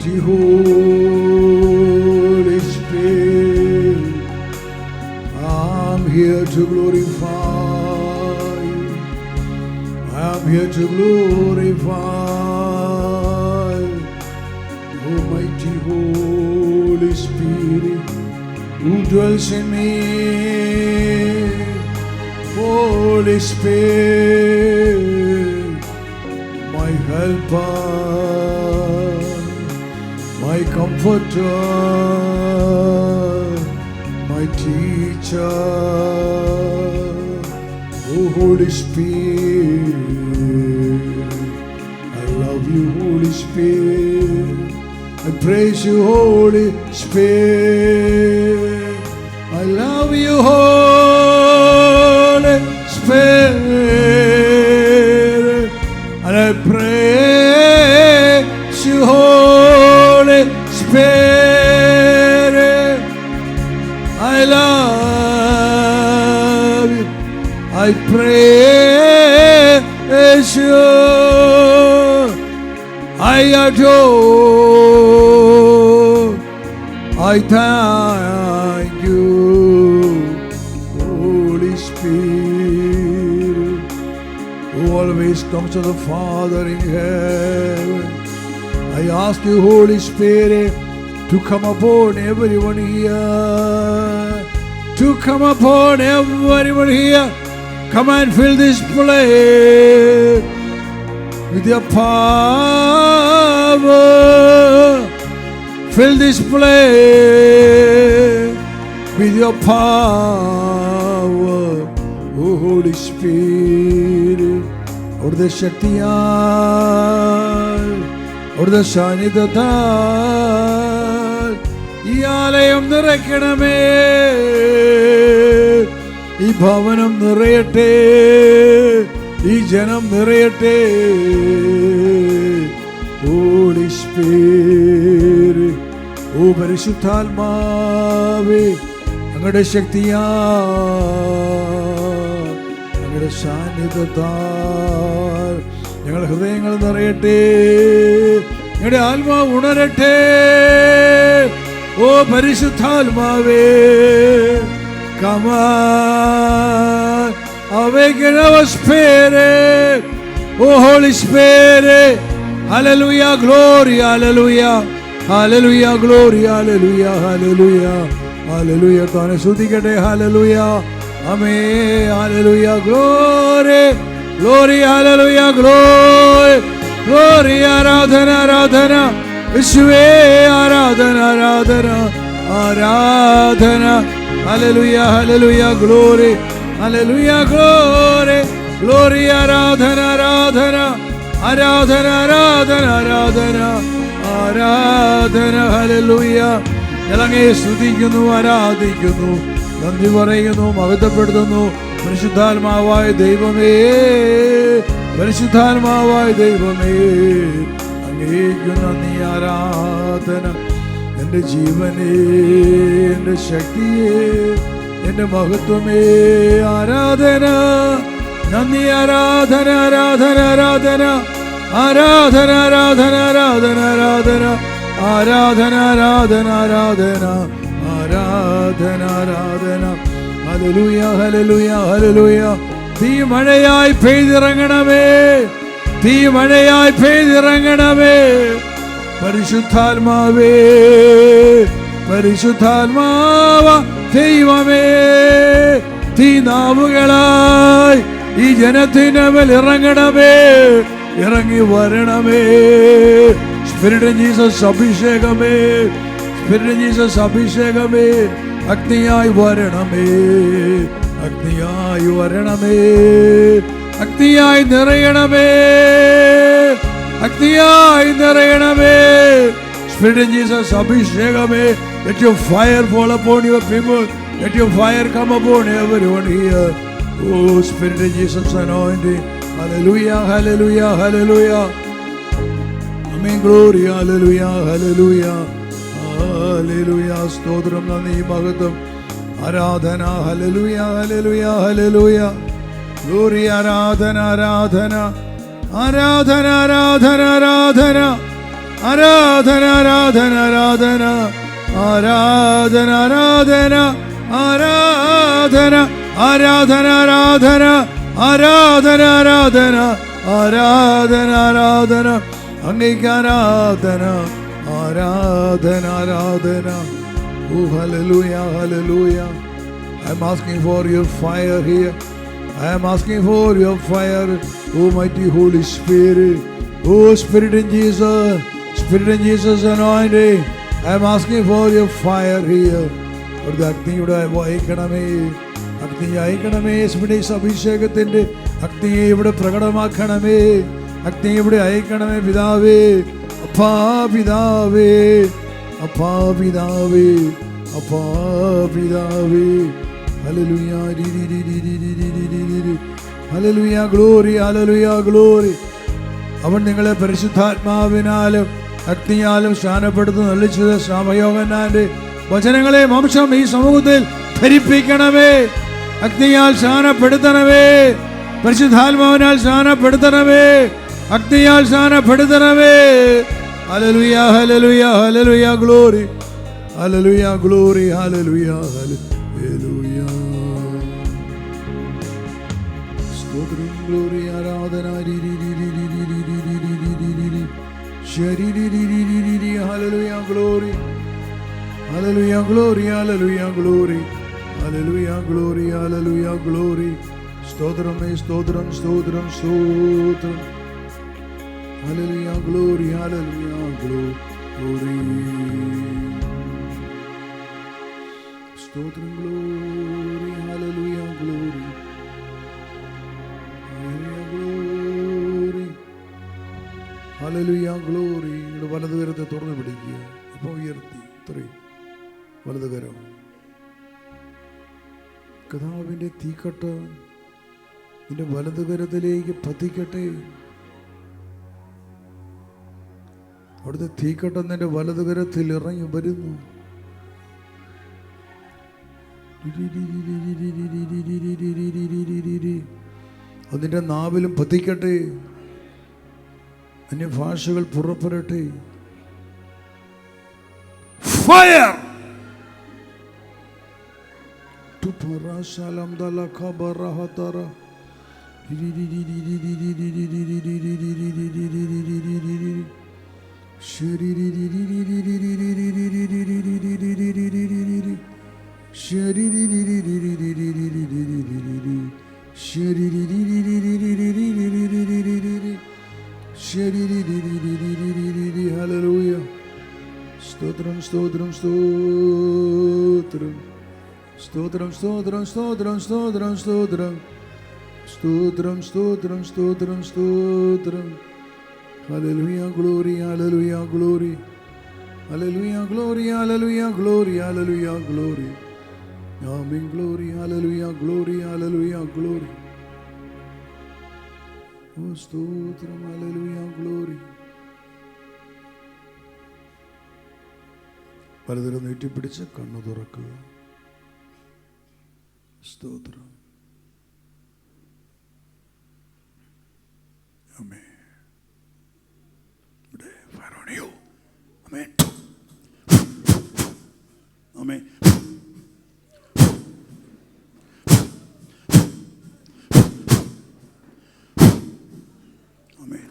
mighty Holy Spirit, I'm here to glorify you. I'm here to glorify you. Oh, mighty Holy Spirit, who dwells in me. Holy Spirit, my helper, my comforter, my teacher. Oh, Holy Spirit, I love you, Holy Spirit. I praise you, Holy Spirit. I love you, Holy Spirit. And I praise you, Holy Spirit. I love you. I praise you. I adore. I thank you, Holy Spirit, who always comes to the Father in heaven. I ask you, Holy Spirit, to come upon everyone here. To come upon everyone here. Come and fill this place with your power. Fill this place with your power, oh Holy Spirit. അവിടുത്തെ ശക്തിയാൽ, അവിടുത്തെ സാന്നിധ്യത്താൽ ഈ ആലയം നിറയ്ക്കണമേ. ഈ ഭവനം നിറയട്ടെ, ഈ ജനം നിറയട്ടെ. Holy Spirit, ഓ പരിശുദ്ധാത്മാവേ, അങ്ങയുടെ ശക്തിയാൽ, അങ്ങയുടെ സാന്നിധ്യത്താൽ ഞങ്ങളുടെ ഹൃദയങ്ങൾ നിറയട്ടെ, ഞങ്ങളുടെ ആത്മാവ് ഉണരട്ടെ. ഓ പരിശുദ്ധാത്മാവേ, come on, awaken our spirit. Oh Holy Spirit, hallelujah, glory, hallelujah, hallelujah, glory, hallelujah, hallelujah, hallelujah. താനെ സ്തുതിക്കട്ടെ, hallelujah, amen, hallelujah, glory, glory, hallelujah, glory, glory, ആരാധന, ആരാധന, യേശുവേ ആരാധന, ആരാധന, ആരാധന, hallelujah, hallelujah, glory, hallelujah, glory, glory, ആരാധന, ആരാധന, ആരാധന, ആരാധന, ആരാധന, ആരാധന, hallelujah. ഞങ്ങളങ്ങയെ സ്തുതിക്കുന്നു, ആരാധിക്കുന്നു, നന്ദി പറയുന്നു, മഹത്വപ്പെടുത്തുന്നു. പരിശുദ്ധാത്മാവായ ദൈവമേ, പരിശുദ്ധാത്മാവായ ദൈവമേ, അങ്ങേക്കു നന്ദി, ആരാധന. എൻ്റെ ജീവനേ, എൻ്റെ ശക്തിയേ, എൻ്റെ മഹത്വമേ, ആരാധന, നന്ദി, ആരാധന, ആരാധന, ആരാധന, ആരാധന, ആരാധന, ആരാധന, ആരാധന, ആരാധന, ആരാധന, ആരാധന, ആരാധന, ആരാധന. ഹല്ലേലൂയ, ഹല്ലേലൂയ, ഹല്ലേലൂയ. തീ മഴയായി പെയ്തിറങ്ങണമേ, തീ മഴയായി പെയ്തിറങ്ങണമേ. പരിശുദ്ധാത്മാവേ, പരിശുദ്ധാത്മാവ ദൈവമേ, തീനാവുകളായി ഈ ജനത്തിന് മേൽ ഇറങ്ങണമേ, ഇറങ്ങി വരണമേ. സ്പിരിറ്റ് ജീസസ് അഭിഷേകമേ, സ്പിരിറ്റ് ജീസസ് അഭിഷേകമേ, അഗ്നിയായി വരണമേ, അഗ്നിയായി വരണമേ, അഗ്നിയായി നിറയണമേ, അഗ്നിയായി നിറയണമേ. Spirit Jesus, അഭിഷേകമേ. Let your fire fall upon your people. Let your fire come upon everyone here. Oh, Spirit Jesus, anointing. Hallelujah, hallelujah, hallelujah. Amen, glory, hallelujah, hallelujah, hallelujah. സ്തോത്രം, നന്ദി, മഹത്വം, ആരാധന, hallelujah, hallelujah, hallelujah. Glory, ആരാധന, ആരാധന, ആരാധന, ആരാധന, ആരാധന, ആരാധന ആരാധന ആരാധന ആരാധന ആരാധന ആരാധന ആരാധന ആരാധന ആരാധന ആരാധന ആരാധന അങ്ങേക്ക് ആരാധന ആരാധന ആരാധന. Oh hallelujah hallelujah. I am asking for your fire here. I am asking for your fire, oh mighty Holy Spirit. Oh Spirit in Jesus, Spirit in Jesus anointing. I am asking for your fire here. ഒരു അഗ്നിയുടെ അയക്കണമേ, അഗ്നിയെ അയക്കണമേ. Spirit അഭിഷേകത്തിന്റെ അഗ്നിയെ ഇവിടെ പ്രകടമാക്കണമേ, അഗ്നിയെ ഇവിടെ അയക്കണമേ പിതാവേ. അപ്പാ പിതാവേ, അപ്പാ പിതാവേ, അപ്പാ പിതാവേ. ഹല്ലേലൂയ ഹല്ലേലൂയ ഗ്ലോറി ഹല്ലേലൂയ ഗ്ലോറി. അവൻ നിങ്ങളെ പരിശുദ്ധാത്മാവിനാലും അഗ്നിയാലും സ്നാനപ്പെടുത്തുന്ന നല്ലിച്ചത് യോഹന്നാന്റെ വചനങ്ങളെ വംശം ഈ സമൂഹത്തിൽ ധരിപ്പിക്കണമേ. അഗ്നിയാൽ സ്നാനപ്പെടുത്തണമേ, പരിശുദ്ധാത്മാവിനാൽ സ്നാനപ്പെടുത്തണമേ, അഗ്നിയാൽ സ്നാനപ്പെടുത്തണമേ. ഹല്ലേലൂയ ഹല്ലേലൂയ ഹല്ലേലൂയ ഗ്ലോറി ഹല്ലേലൂയ ഗ്ലോറി ഹല്ലേലൂയ ഹല്ലേലൂയ. സ്തോത്രം ഗ്ലോറി ആരാധന ഹല്ലേലൂയ ഗ്ലോറി ഹല്ലേലൂയ ഗ്ലോറി ഹല്ലേലൂയ ഗ്ലോറി ഹല്ലേലൂയ ഗ്ലോറി ഹല്ലേലൂയ ഗ്ലോറി. സ്തോത്രമേ സ്തോത്രം സ്തോത്രം സ്തോത്രം. ഹല്ലേലൂയ ഗ്ലോറി ഹല്ലേലൂയ ഗ്ലോറി. സ്തോത്രം ഗ്ലോറി ഹല്ലേലൂയ ഗ്ലോറി ഹല്ലേലൂയ ഗ്ലോറി ഹല്ലേലൂയ ഗ്ലോറി. നിങ്ങളുടെ വലതുകരത്തെ തുറന്നു പിടിക്കുക. ഇപ്പോൾ ഉയർത്തി ഇത്രയും വലതുകരം. കർത്താവിൻ്റെ തീക്കട്ട നിന്റെ വലതുകരത്തിലേക്ക് പതിക്കട്ടെ. അവിടുത്തെ തീക്കട്ട നിന്റെ വലതുകരത്തിൽ ഇറങ്ങി വരുന്നു. അതിൻ്റെ നാവിലും പതിക്കട്ടെ. അന്യഭാഷകൾ പുറപ്പെടട്ടെ. Fire Hallelujah. Stotram stotram stotram stotram stotram stotram stotram stotram stotram stotram stotram stotram. Hallelujah glory hallelujah glory hallelujah glory hallelujah glory hallelujah glory. Amen glory hallelujah glory hallelujah glory. Oh stotram hallelujah glory. പലതരം നീട്ടിപ്പിടിച്ച് കണ്ണു തുറക്കുക. സ്തോത്രം. ആമേൻ. ഇവിടെ ഫറോണിയോ. ആമേൻ. ആമേൻ. ആമേൻ.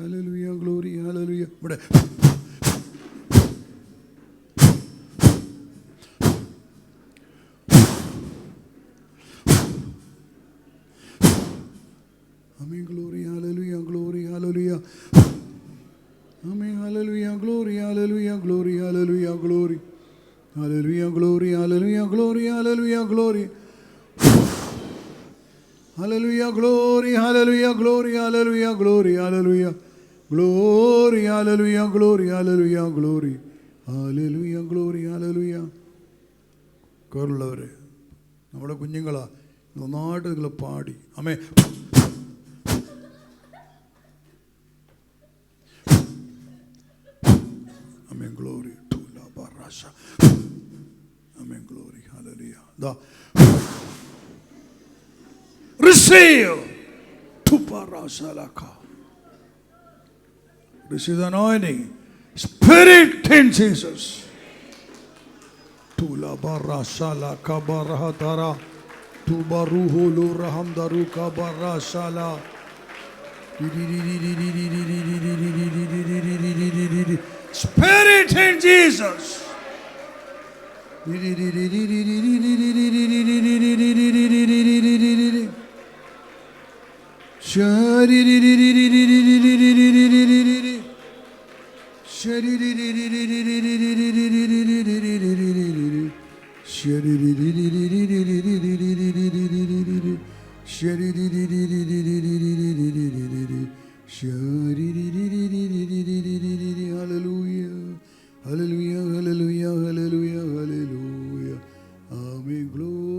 Hallelujah, glory, hallelujah. ഇവിടെ Amen, glory, hallelujah, glory, hallelujah. Amen, hallelujah, glory, hallelujah, glory, hallelujah, glory. Hallelujah, glory, hallelujah, glory, hallelujah, glory. Hallelujah, glory, hallelujah, glory, hallelujah, glory, hallelujah. Glory, hallelujah, glory, hallelujah, glory. Hallelujah, glory, hallelujah. കേറുള്ളവരെ നമ്മുടെ കുഞ്ഞുങ്ങളാ നന്നായിട്ട് നിങ്ങൾ പാടി. ആമേൻ. ആമേൻ glory to ലാ ബറാഷ. ആമേൻ glory hallelujah. ദാ receive Receive the anointing. Spirit in Jesus. Tula barra sala kabara tara. Tubaruhu lu raham daru kabara sala. Spirit in Jesus. Hallelujah, hallelujah, hallelujah, hallelujah, hallelujah. Amen. Glory.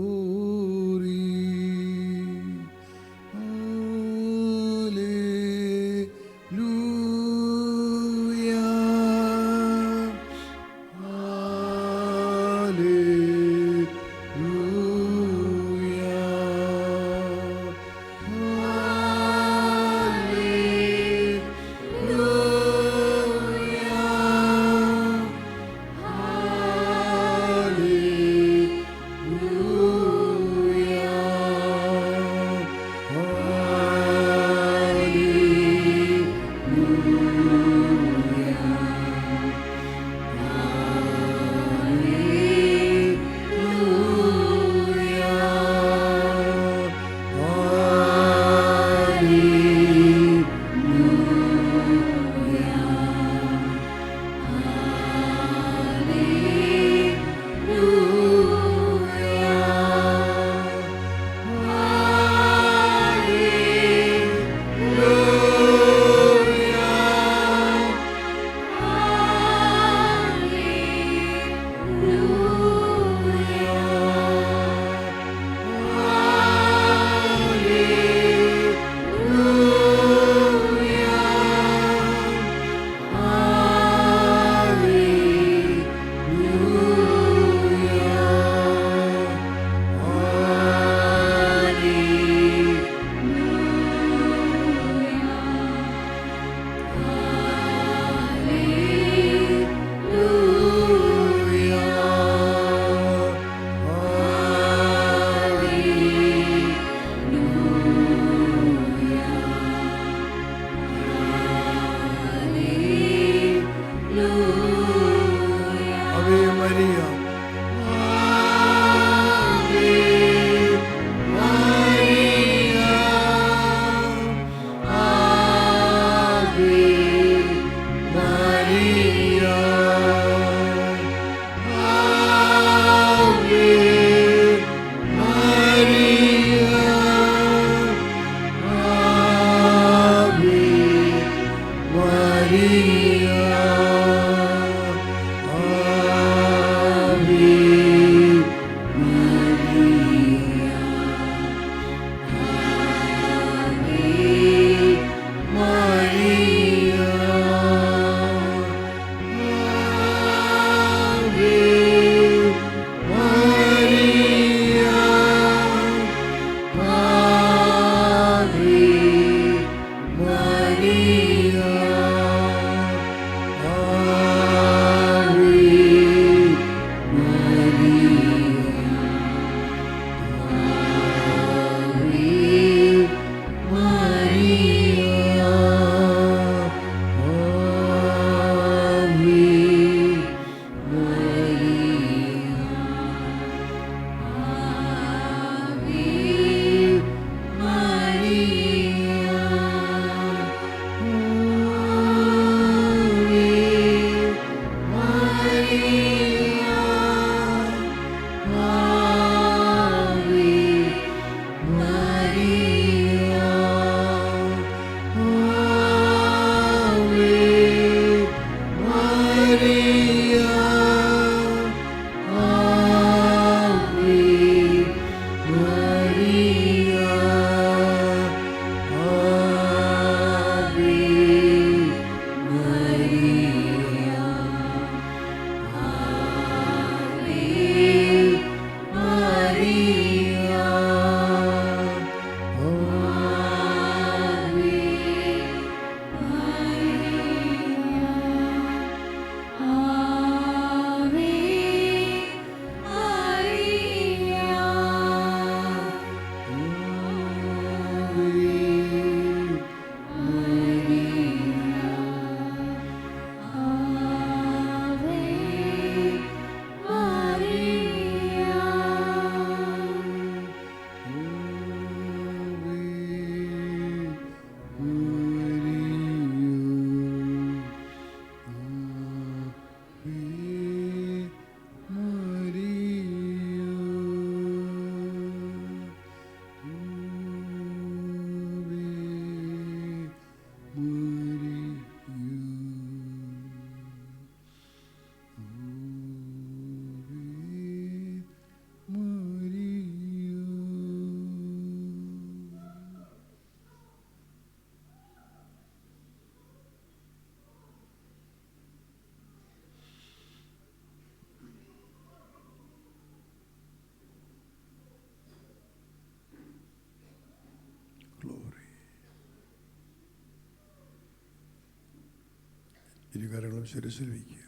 ഇരുകരങ്ങളും ശിരസിൽ വയ്ക്കുക.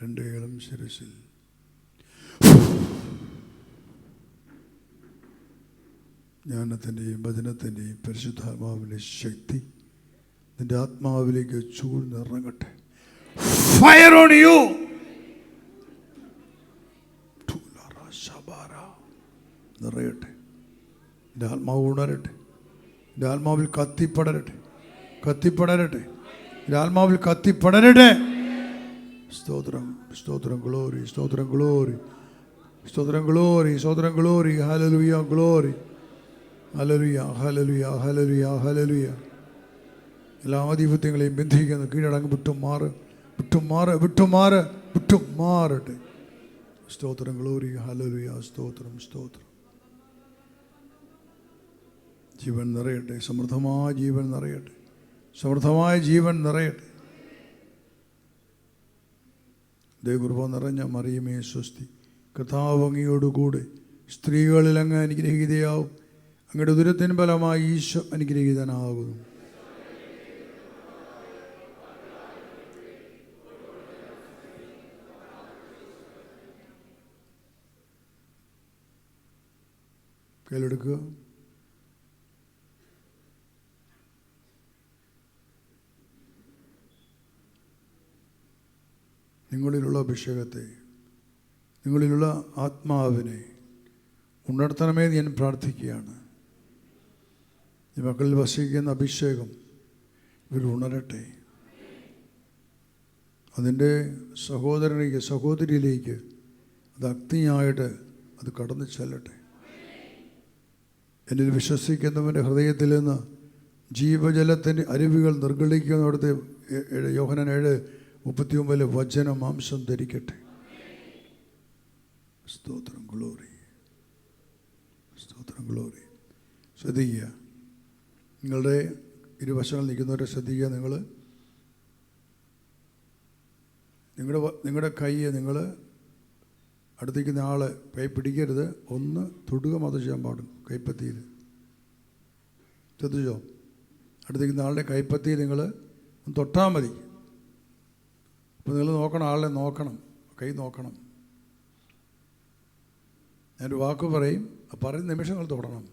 രണ്ട് കൈകളും ശിരസിൽ. ജ്ഞാനത്തിൻ്റെയും വചനത്തിൻ്റെയും പരിശുദ്ധാത്മാവിൻ്റെ ശക്തി നിന്റെ ആത്മാവിലേക്ക് ചൂഴ്ന്നിറങ്ങട്ടെ. Fire on you. നിറയട്ടെ. എൻ്റെ ആത്മാവ് ഉണരട്ടെ. എൻ്റെ ആത്മാവിൽ കത്തിപ്പടരട്ടെ. കത്തിപ്പടരട്ടെ. എൻ്റെ ആത്മാവിൽ കത്തിപ്പടരട്ടെ. സ്തോത്രം, സ്തോത്രം, ഗ്ലോറി, സ്തോത്രം, ഗ്ലോറി, സ്തോത്രം, ഗ്ലോറി, സ്തോത്രം, ഗ്ലോറി. ഹല്ലേലൂയ, ഗ്ലോറി. ഹല്ലേലൂയ, ഹല്ലേലൂയ, ഹല്ലേലൂയ, ഹല്ലേലൂയ. എല്ലാ ആധിപത്യങ്ങളെയും ബന്ധിക്കുന്നു. കീഴടങ്ങ്. വിട്ടുമാറ്, വിട്ടുമാറ്, വിട്ടുമാറ്, വിട്ടുമാറട്ടെ. സ്തോത്രം, ഗ്ലോറി. ഹല്ലേലൂയ, സ്തോത്രം, സ്തോത്രം. ജീവൻ നിറയട്ടെ. സമൃദ്ധമായ ജീവൻ നിറയട്ടെ. സമൃദ്ധമായ ജീവൻ നിറയട്ടെ. ദൈവകൃപ നിറഞ്ഞ മറിയമേ സ്വസ്തി. കർത്താവ് അങ്ങയോടുകൂടെ സ്ത്രീകളിൽ അങ്ങ് അനുഗ്രഹീതയാവും. അങ്ങയുടെ ഉദരത്തിൻ ഫലമായി ഈശോ അനുഗ്രഹീതനാകുന്നു. കയ്യിലെടുക്കുക. നിങ്ങളിലുള്ള അഭിഷേകത്തെ, നിങ്ങളിലുള്ള ആത്മാവിനെ ഉണർത്തണമേ ഞാൻ പ്രാർത്ഥിക്കുകയാണ്. ഈ മക്കളിൽ വസിക്കുന്ന അഭിഷേകം ഇവർ ഉണരട്ടെ. അതിൻ്റെ സഹോദരനിലേക്ക്, സഹോദരിയിലേക്ക് അത് അഗ്നിയായിട്ട് അത് കടന്നു ചെല്ലട്ടെ. എന്നിൽ വിശ്വസിക്കുന്നവൻ്റെ ഹൃദയത്തിൽ നിന്ന് ജീവജലത്തിൻ്റെ അരുവികൾ നിർഗളിക്കുന്നിടത്ത് യോഹന്നാൻ 7:39 വചനം മാംസം ധരിക്കട്ടെ. സ്തോത്രം, ഗ്ലോറി, സ്തോത്രം, ഗ്ലോറി. ശ്രദ്ധിക്കുക. നിങ്ങളുടെ ഇരുവശങ്ങൾ നിൽക്കുന്നവരെ ശ്രദ്ധിക്കുക. നിങ്ങളുടെ കൈയെ നിങ്ങൾ അടുത്തേക്കുന്ന ആളെ കൈ പിടിക്കരുത്. ഒന്ന് തൊടുക മാത്രം ചെയ്യാൻ പാടും. കൈപ്പത്തിയിൽ ശ്രദ്ധിച്ചോ? അടുത്തേക്കുന്ന ആളുടെ കൈപ്പത്തിയിൽ നിങ്ങൾ തൊട്ടാൽ മതി. അപ്പോൾ നിങ്ങൾ നോക്കണം, ആളെ നോക്കണം, കൈ നോക്കണം. ഞാനൊരു വാക്ക് പറയും, പറയുന്ന നിമിഷങ്ങൾ തൊടണം.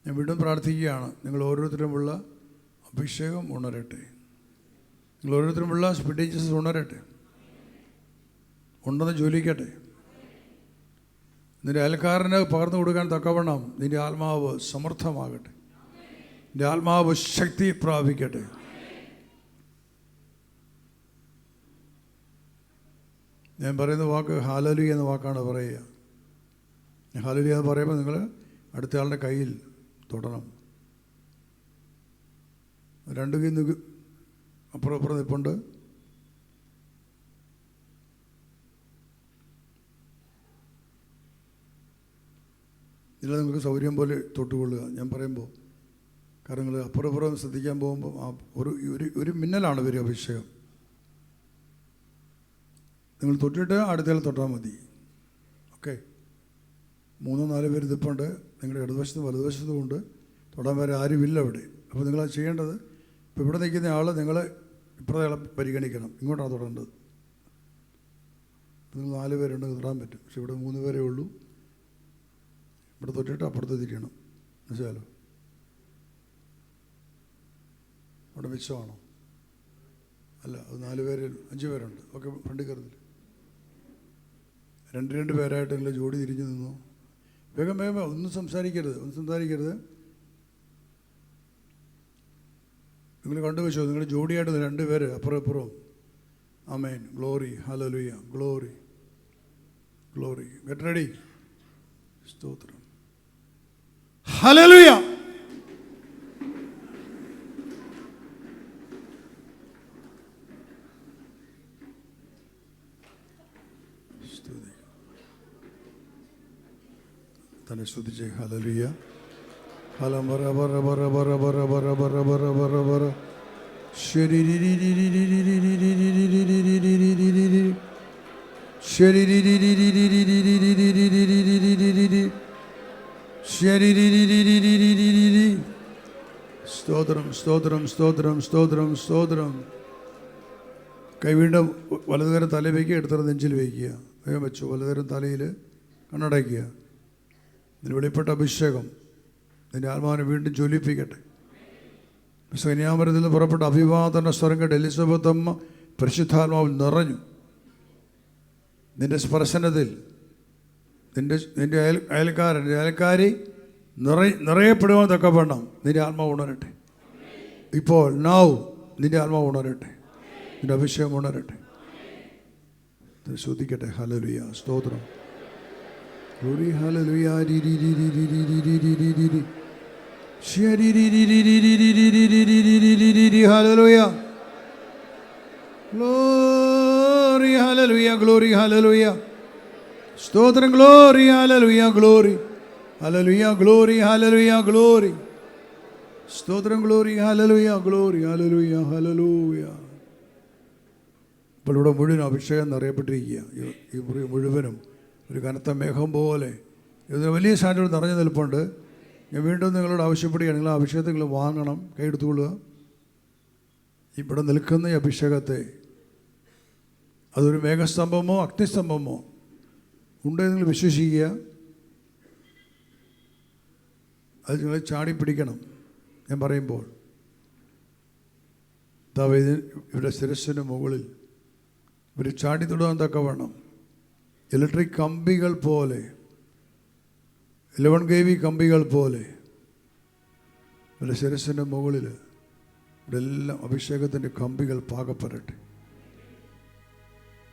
ഞാൻ വീണ്ടും പ്രാർത്ഥിക്കുകയാണ്. നിങ്ങൾ ഓരോരുത്തരുമുള്ള അഭിഷേകം ഉണരട്ടെ. നിങ്ങൾ ഓരോരുത്തരുമുള്ള സ്പിരിറ്റ് ഉണരട്ടെ. ഉണ്ടെന്ന് ജ്വലിക്കട്ടെ. നിന്റെ അയൽക്കാരന് പകർന്നു കൊടുക്കാൻ തക്കവണ്ണം നിന്റെ ആത്മാവ് സമർത്ഥമാകട്ടെ. നിന്റെ ആത്മാവ് ശക്തി പ്രാപിക്കട്ടെ. ഞാൻ പറയുന്ന വാക്ക് ഹല്ലേലൂയ എന്ന വാക്കാണ് പറയുക. ഹല്ലേലൂയ എന്ന് പറയുമ്പോൾ നിങ്ങൾ അടുത്ത ആളുടെ കയ്യിൽ തൊടണം. രണ്ട് കൈ അപ്പുറം നിൽപ്പുണ്ട്. ഇതിൽ നിങ്ങൾക്ക് സൗകര്യം പോലെ തൊട്ടുകൊള്ളുക ഞാൻ പറയുമ്പോൾ. കാരണം നിങ്ങൾ അപ്പുറം ശ്രദ്ധിക്കാൻ പോകുമ്പോൾ ഒരു മിന്നലാണ് വരിക അഭിഷേകം. നിങ്ങൾ തൊട്ടിട്ട് അടുത്തയാൾ തൊട്ടാൽ മതി. ഓക്കെ. 3-4 പേര് ഇതിപ്പുണ്ട്. നിങ്ങളുടെ ഇടതുവശത്തും വലതുവശത്തും ഉണ്ട്. തൊടാൻ വരെ ആരുമില്ല അവിടെ. അപ്പോൾ നിങ്ങളത് ചെയ്യേണ്ടത്, ഇപ്പോൾ ഇവിടെ നിൽക്കുന്ന ആൾ നിങ്ങൾ ഇപ്പുറത്തെ പരിഗണിക്കണം. ഇങ്ങോട്ടാണ് തൊടേണ്ടത്. നിങ്ങൾ 4 പേരുണ്ടെങ്കിൽ തൊടാൻ പറ്റും. പക്ഷെ ഇവിടെ 3 പേരേ ഉള്ളൂ. ഇവിടെ തൊട്ടിട്ട് അപ്പുറത്ത് തിരിയണം. മനസ്സിലാലോ? അവിടെ മിച്ചമാണോ? അല്ല, അത് 4 പേര് 5 പേരുണ്ട്. ഓക്കെ. ഫ്രണ്ടിൽ കയറുന്നില്ല. 2 പേരായിട്ട് നിങ്ങൾ ജോഡി തിരിഞ്ഞു നിന്നു. വേഗം ഒന്നും സംസാരിക്കരുത്. നിങ്ങൾ കണ്ടുവച്ചോ. നിങ്ങളുടെ ജോഡിയായിട്ട് 2 പേര് അപ്പുറം ഇപ്പുറവും. ആമേൻ. ഗ്ലോറി. ഹല്ലേലൂയ. Glory, glory. Get ready. സ്തോത്രം. ഹല്ലേലൂയ. തന്നെ സ്തുതിച്ച്. ഹല്ലേലൂയ. ഹലംബര ബറ ബറ ബറ ബറ ബറ ബറ ബറ ബറ ബറ ശരി ശരി. സ്തോത്രം. സ്തോത്രം, സ്തോത്രം, സ്തോത്രം, സ്തോത്രം, സ്തോത്രം. കൈ വീണ്ടും വലതുകരം തല വയ്ക്കുക, എടുത്തറ നെഞ്ചിൽ വയ്ക്കുക. വേഗം വെച്ചു. വലതുകരം തലയിൽ കണ്ണടയ്ക്കുക. ഇതിന് വെളിപ്പെട്ട അഭിഷേകം നിന്റെ ആത്മാവിനെ വീണ്ടും ജ്വലിപ്പിക്കട്ടെ. കന്യാമരത്തിൽ നിന്ന് പുറപ്പെട്ട അഭിവാദന സ്വരം കേട്ട് എലിസബത്ത് അമ്മ പരിശുദ്ധാത്മാവിൽ നിറഞ്ഞു. നിന്റെ സ്പർശനത്തിൽ നിന്റെ അയൽക്കാരി നിറയപ്പെടുവാൻ തക്കവണ്ണം നിന്റെ ആത്മാവ് ഉണരട്ടെ. ഇപ്പോൾ നിന്റെ ആത്മാവ് ഉണരട്ടെ, നിന്റെ അഭിഷേകം ഉണരട്ടെ. ശ്രദ്ധിക്കട്ടെ. ഹല്ലേലൂയ, സ്തോത്രം. ഗ്ലോറി, ഹല്ലേലൂയ. ഹല്ലേലൂയ, ഗ്ലോറി, ഹല്ലേലൂയ, ഗ്ലോറി, ഹല്ലേലൂയ, സ്തോത്രം. ഗ്ലോറി, ഹല്ലേലൂയ, ഗ്ലോറി, ഹല്ലേലൂയ, ഗ്ലോറി, ഹല്ലേലൂയ, ഗ്ലോറി, സ്തോത്രം. ഗ്ലോറി, ഹല്ലേലൂയ, ഗ്ലോറി, ഹല്ലേലൂയ, ഹല്ലേലൂയ. ഇപ്പോൾ ഇവിടെ മുഴുവൻ അഭിഷേകം നിറയപ്പെട്ടിരിക്കുക. ഈ മുറി മുഴുവനും ഒരു കനത്ത മേഘം പോലെ ഇതിന് വലിയ സാധനങ്ങൾ നിറഞ്ഞു നിൽപ്പുണ്ട്. ഞാൻ വീണ്ടും നിങ്ങളോട് ആവശ്യപ്പെടുകയാണ്, നിങ്ങൾ ആ അഭിഷേകത്തെ നിങ്ങൾ വാങ്ങണം, കൈയെടുത്തുകൊള്ളുക. ഇവിടെ നിൽക്കുന്ന ഈ അഭിഷേകത്തെ, അതൊരു മേഘസ്തംഭമോ അഗ്നിസ്തംഭമോ ഉണ്ടെന്ന് നിങ്ങൾ വിശ്വസിക്കുക. അത് നിങ്ങൾ ചാടിപ്പിടിക്കണം. ഞാൻ പറയുമ്പോൾ ഇവിടെ ശിരസ്സിന് മുകളിൽ ഇവർ ചാടി തൊടുവാൻ തക്കവണ്ണം ഇലക്ട്രിക് കമ്പികൾ പോലെ, 11 kV കമ്പികൾ പോലെ ഇവരുടെ ശിരസ്സിൻ്റെ മുകളിൽ ഇവിടെ എല്ലാം അഭിഷേകത്തിൻ്റെ കമ്പികൾ പാകപ്പെടട്ടെ.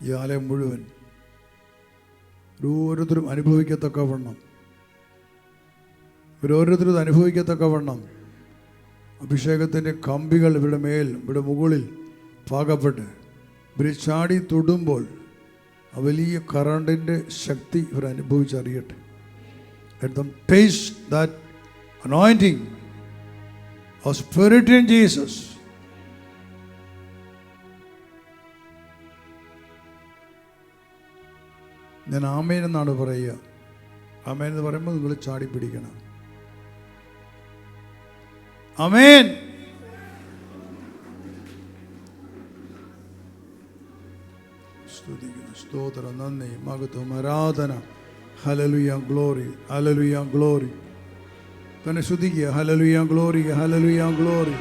ഈ ആലയം മുഴുവൻ ഓരോരുത്തരും അനുഭവിക്കത്തക്കവണ്ണം, ഇവരോരോരുത്തരും അനുഭവിക്കത്തക്കവണ്ണം അഭിഷേകത്തിൻ്റെ കമ്പികൾ ഇവിടെ ഇവിടെ മുകളിൽ പാകപ്പെട്ട് ഇവർ ചാടി തൊടുമ്പോൾ ആ വലിയ കറണ്ടിൻ്റെ ശക്തി ഇവർ അനുഭവിച്ചറിയട്ടെ. Let them taste that anointing of Spirit in Jesus. ഞാൻ ആമേൻ എന്നാണ് പറയുക. ആമേൻ എന്ന് പറയുമ്പോൾ നിങ്ങൾ ചാടി പിടിക്കണം. ആമേൻ. സ്തുതിക്കുന്നു, സ്തോത്രം, നന്ദി, മഹത്വം, ആരാധന. ഹല്ലേലൂയ, ഗ്ലോറി, ഹല്ലേലൂയ, ഗ്ലോറി. തന്നെ സ്തുതിക്കുക. ഹല്ലേലൂയ, ഗ്ലോറി, ഹല്ലേലൂയ, ഗ്ലോറി.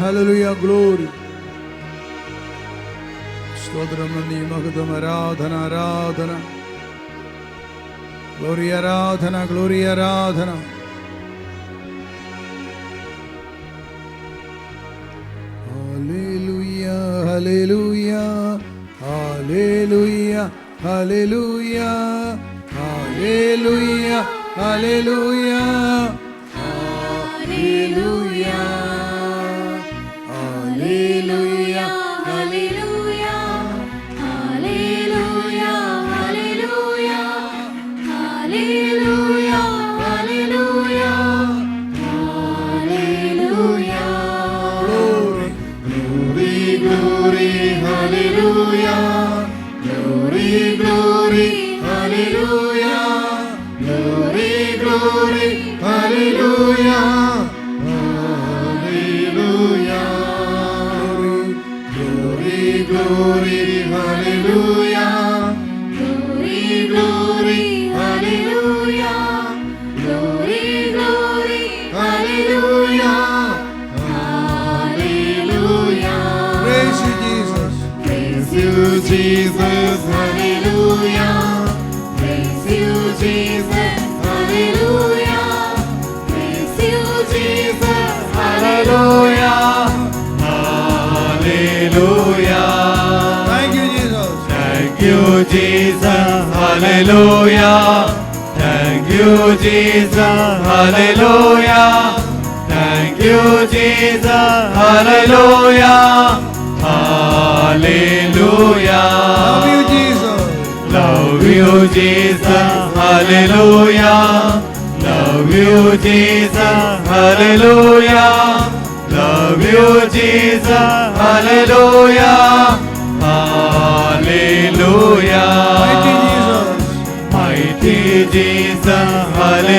ഹല്ലേലൂയ, ഗ്ലോറി. സ്തോത്രം, നന്ദി, മഹത്വം, ആരാധന, ആരാധന. ഗ്ലോറി, ആരാധന, ഗ്ലോറി, ആരാധന. Hallelujah, hallelujah, hallelujah, hallelujah, hallelujah, hallelujah, hallelujah, hallelujah, hallelujah, hallelujah, hallelujah, hallelujah, hallelujah. Glory, glory, glory, hallelujah. Glory, glory, hallelujah. Glory, glory, hallelujah. Hallelujah. Glory, glory, hallelujah. Glory, glory, hallelujah. Glory, glory, hallelujah. Hallelujah. Praise you, Jesus. Praise you, Jesus. Hallelujah. Praise you, Jesus. Hallelujah. Praise you, Jesus. Hallelujah. Hallelujah. Thank you, Jesus. Thank you, Jesus. Hallelujah. Thank you, Jesus. Hallelujah. Thank you, Jesus. Hallelujah. Hallelujah. Love you, Jesus. Love you, Jesus. Hallelujah. Love you, Jesus. Hallelujah. Love you, Jesus. Hallelujah. Hallelujah. Mighty Jesus.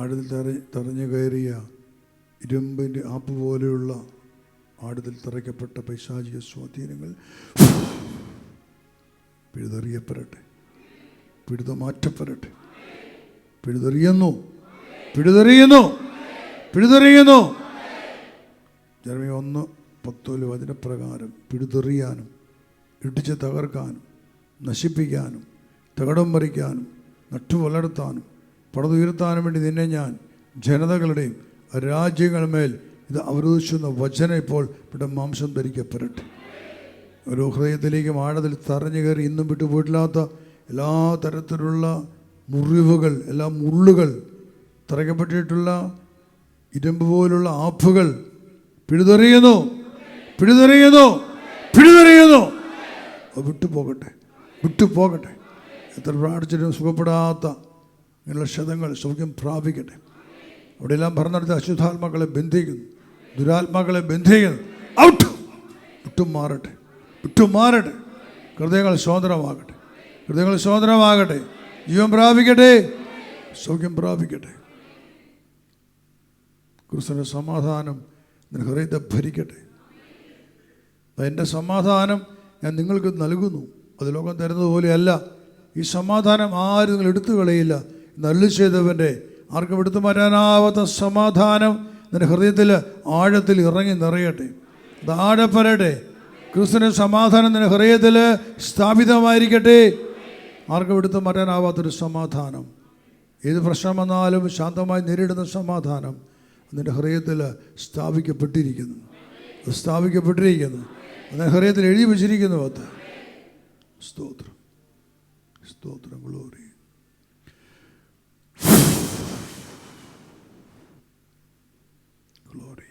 ആഴത്തിൽ തെരഞ്ഞു കയറിയ ഇരുമ്പിൻ്റെ app പോലെയുള്ള ആഴത്തിൽ തറയ്ക്കപ്പെട്ട പൈശാചിക സ്വാധീനങ്ങൾ പിഴുതെറിയപ്പെടട്ടെ, പിഴുതുമാറ്റപ്പെടട്ടെ. പിഴുതെറിയുന്നു, പിഴുതെറിയുന്നു, പിഴുതെറിയുന്നു. ജെറമ്യാ 1:10 വചനപ്രകാരം പിഴുതെറിയാനും ഇടിച്ച് തകർക്കാനും നശിപ്പിക്കാനും തകടം മറിക്കാനും നട്ടു വളർത്താനും പടുതുയർത്താനും വേണ്ടി നിന്നെ ഞാൻ ജനതകളുടെയും രാജ്യങ്ങളുമേൽ ഇത് അവരോധിച്ചുന്ന വചനം ഇപ്പോൾ ഇവിടെ മാംസം ധരിക്കപ്പെടട്ടെ. ഓരോ ഹൃദയത്തിലേക്കും ആഴത്തിൽ തറഞ്ഞു കയറി ഇന്നും വിട്ടുപോയിട്ടില്ലാത്ത എല്ലാ തരത്തിലുള്ള മുറിവുകൾ, എല്ലാ മുള്ളുകൾ, തറയ്ക്കപ്പെട്ടിട്ടുള്ള ഇരുമ്പ് പോലുള്ള ആപ്പുകൾ പിഴുതെറിയുന്നു, പിഴുതെറിയുന്നു, പിഴുതെറിയുന്നു. അത് വിട്ടുപോകട്ടെ, വിട്ടുപോകട്ടെ. എത്ര പ്രാർത്ഥിച്ചിട്ടും സുഖപ്പെടാത്ത ഇങ്ങനെയുള്ള ക്ഷതങ്ങൾ സൗഖ്യം പ്രാപിക്കട്ടെ. അവിടെയെല്ലാം ഭരണത്തെ അശുദ്ധാത്മാക്കളെ ബന്ധിക്കുന്നു, ദുരാത്മാക്കളെ ബന്ധിക്കുന്നു. ഔട്ട്, വിട്ടുമാറട്ടെ, വിട്ടുമാറട്ടെ. ഹൃദയങ്ങൾ സ്വതന്ത്രമാകട്ടെ, ഹൃദയങ്ങൾ സ്വതന്ത്രമാകട്ടെ. ജീവൻ പ്രാപിക്കട്ടെ, സൗഖ്യം പ്രാപിക്കട്ടെ. ക്രിസ്തുവിൻ്റെ സമാധാനം നിന്റെ ഹൃദയത്തെ ഭരിക്കട്ടെ. എൻ്റെ സമാധാനം ഞാൻ നിങ്ങൾക്ക് നൽകുന്നു, അത് ലോകം തരുന്നത് പോലെയല്ല. ഈ സമാധാനം ആരും നിങ്ങൾ എടുത്തു കളയില്ല. നല്ല ചെയ്തവൻ്റെ ആർക്കും എടുത്തു മാറ്റാനാവാത്ത സമാധാനം നിന്റെ ഹൃദയത്തിൽ ആഴത്തിൽ ഇറങ്ങി നിറയട്ടെ, അത് ആഴപ്പെടട്ടെ. ക്രിസ്തുവിൻ്റെ സമാധാനം നിന്റെ ഹൃദയത്തിൽ സ്ഥാപിതമായിരിക്കട്ടെ. ആർക്കും എടുത്തു മാറ്റാനാവാത്തൊരു സമാധാനം, ഏത് പ്രശ്നം വന്നാലും ശാന്തമായി നേരിടുന്ന സമാധാനം നിന്റെ ഹൃദയത്തിൽ സ്ഥാപിക്കപ്പെട്ടിരിക്കുന്നു, സ്ഥാപിക്കപ്പെട്ടിരിക്കുന്നു. അതിൻ്റെ ഹൃദയത്തിൽ എഴുതി വച്ചിരിക്കുന്നു. അത് സ്തോത്രം, സ്തോത്രം, ഗ്ലോറി. ഗ്ലോറി.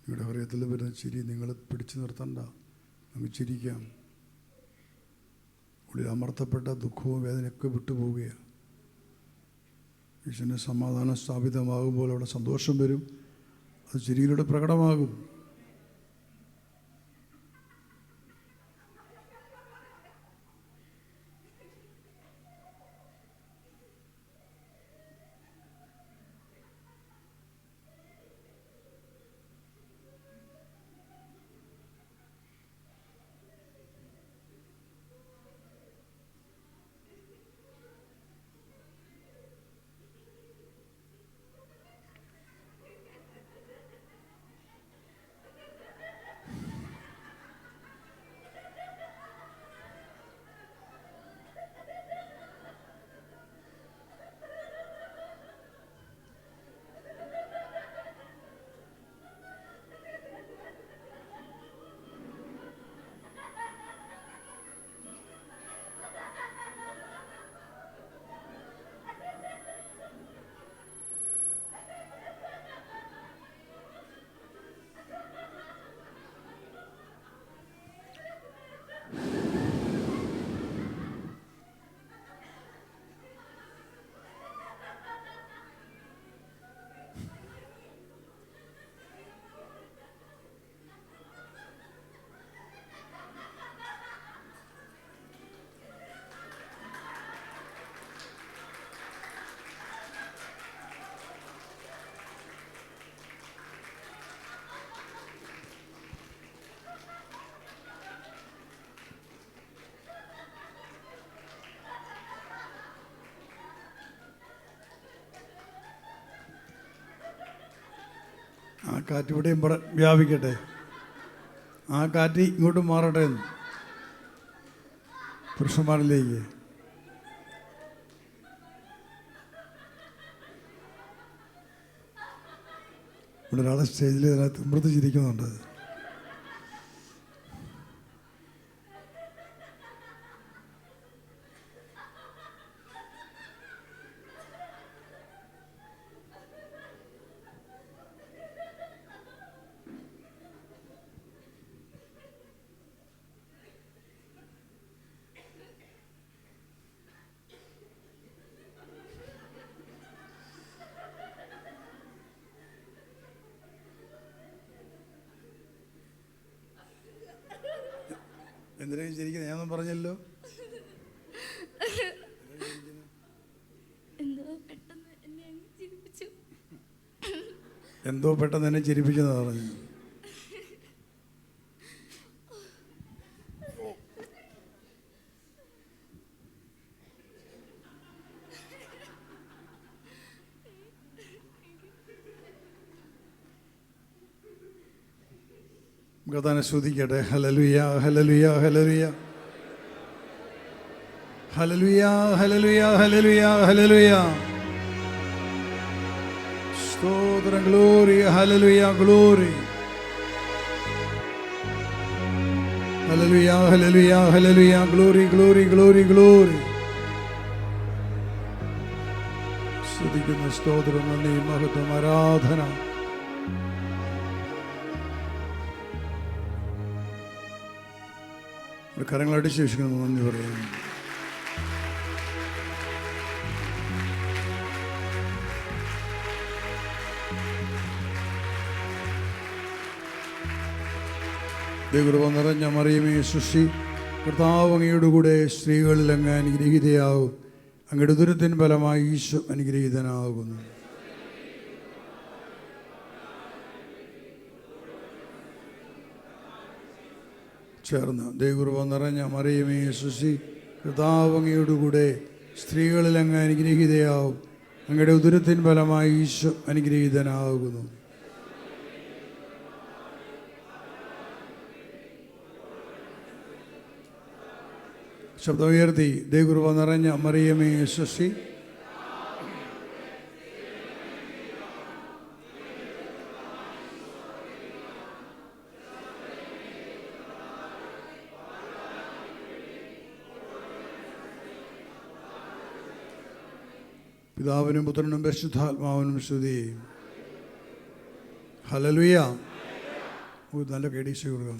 നിങ്ങളുടെ ഹൃദയത്തിൽ വരുന്ന ചിരി നിങ്ങൾ പിടിച്ചു നിർത്തണ്ട, നമുക്ക് ചിരിക്കാം. ഉള്ളിൽ അമർത്തപ്പെട്ട ദുഃഖവും വേദനയൊക്കെ വിട്ടുപോവുകയാണ്. ഈശ്വരൻ്റെ സമാധാനം സ്ഥാപിതമാകുമ്പോൾ അവിടെ സന്തോഷം വരും, അത് ചിരിയിലൂടെ പ്രകടമാകും. ആ കാറ്റ് ഇവിടെയും വ്യാപിക്കട്ടെ, ആ കാറ്റ് ഇങ്ങോട്ട് മാറട്ടെ. പുരുഷന്മാരിലേക്ക് ഇവിടെ ഒരാളെ സ്റ്റേജിൽ ഇതിനകത്ത് മൃതിച്ചിരിക്കുന്നുണ്ട്. എന്തിനാണ് ചിരിക്കുന്നത്? ഞാനൊന്നും പറഞ്ഞല്ലോ. എന്തോ പെട്ടെന്ന് എന്നെ ചിരിപ്പിച്ചെന്ന് പറഞ്ഞു. കർത്താവിനെ സ്തുതിക്കട്ടെ. ഹല്ലേലൂയ, ഹല്ലേലൂയ, ഹല്ലേലൂയ, ഹല്ലേലൂയ, ഹല്ലേലൂയ, ഹല്ലേലൂയ, ഹല്ലേലൂയ. സ്തോത്രം, ഗ്ലോറി, ഹല്ലേലൂയ, ഗ്ലോറി, ഹല്ലേലൂയ, ഹല്ലേലൂയ, ഹല്ലേലൂയ, ഗ്ലോറി, ഗ്ലോറി, ഗ്ലോറി, ഗ്ലോറി. സ്തുതിക്കുന്ന സ്തോത്രം, നന്ദി, മഹത്വം, ആരാധന. കരങ്ങളടിച്ച് വീക്ഷിക്കുന്നു, നന്ദി പറയുന്നു. ദൈവകൃപ നിറഞ്ഞ മറിയമേ സുശി, കർത്താവ് അങ്ങയുടെ കൂടെ സ്ത്രീകളിൽ അങ്ങ് അനുഗ്രഹീതയാകും. അങ്ങയുടെ ഉദരത്തിൻ ഫലമായി ഈശോ അനുഗ്രഹീതനാകുന്നു. ചേർന്ന് ദൈവകൃപ നിറഞ്ഞ മറിയമേ സുശി, കർത്താവ് അങ്ങയുടെ കൂടെ സ്ത്രീകളിൽ അങ്ങ് അനുഗ്രഹീതയാവും. അങ്ങയുടെ ഉദരത്തിൻ ഫലമായി ഈശോ അനുഗ്രഹീതനാകുന്നു. ശബ്ദം ഉയർത്തി ദൈവകൃപ നിറഞ്ഞ മറിയമേ സുശി, പിതാവിനും പുത്രനും പരിശുദ്ധാത്മാവിനും സ്തുതി. ഹല്ലേലൂയ. നല്ല കേടീശ കൊടുക്കാം.